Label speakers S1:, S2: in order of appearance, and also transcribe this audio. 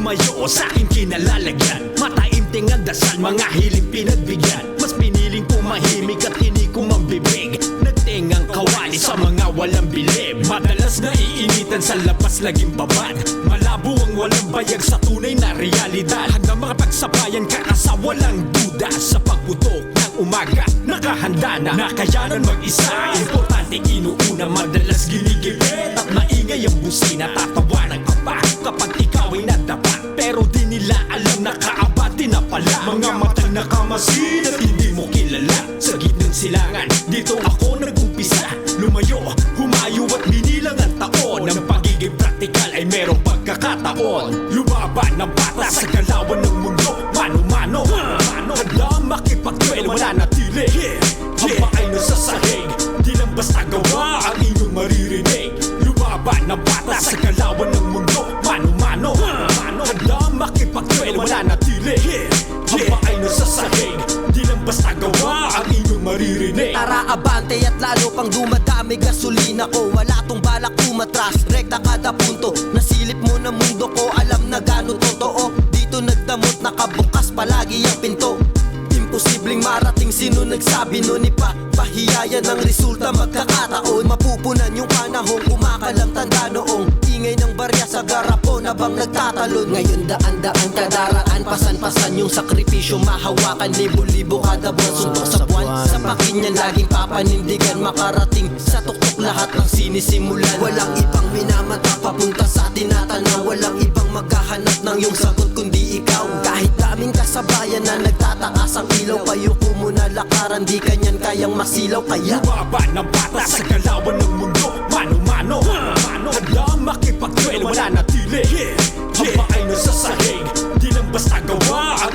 S1: lumayo sa aking kinalalagyan. Mataimting ang dasal, mga hiling pinagbigyan. Mas piniling tumahimik at hindi ko mambibig. Nagtingang kawali sa mga walang bilib. Madalas naiinitan sa labas laging babad. Malabo ang walang bayag sa tunay na realidad. Hanggang makapagsabayan ka na sa walang duda. Sa pagputok ng umaga, nakahanda na nakayanan mag-isa. Importante inuuna, madalas ginigipit at maingay ang busina. Tatawanan ka pa kapag ikaw ay nadapat. Pero di nila alam na kaabati na pala. Mga matang nakamasin at hindi mo kilala. Sa gitnang silangan, dito ako nag-umpisa. Lumayo, humayo at binilang ang taon. Ang pagiging praktikal ay merong pagkakataon. Lumaban ng bata sa galawan ng mundo. Mano-mano, handa makipagduelo, wala na tili. Hamba ay nasa sahig, di lang basta gawa ang inyong maririnig. Lumaban ng bata sa galawan ng mundo. Mano-mano, handa makipagduelo, wala na tili. Hamba ay nasa sahig, di lang basta gawa ang inyong maririnig.
S2: Tara abante at lalo pang dumadami gasolina ko. Wala tong balak umatras, rekta kada punto. Nasilip mo na mundo ko, alam na gano'n totoo. Dito nagdamot, nakabukas palagi ang pinto. Imposibleng marating, sino nagsabi nun? Ipapahiyayan ang resulta, magkakataon. Mapupunan yung panahon, kumakalam tanda noong ingay ng barya sa garapon habang nagtatalon. Ngayon daan-daan kadaraan, pasan-pasan yung sakripisyo. Mahawakan libo-libo kada buwan, suntok sa buwan. Sa pakinyan laging papanindigan, makarating sa tuktok lahat ng sinisimulan. Walang ibang minamata papunta sa tinatanaw. Walang ibang maghahanap ng iyong sagot kundi ikaw. Kahit daming kasabayan na nagtataas ang ilaw, payuko mo na lakaran, di kanyan kayang masilaw. Kaya
S1: lumaban ng bata sa galawan ng mundo. Mano-mano, handa makipagduelo, wala na tili. Hamba ay nasa sahig, di lang basta gawa ang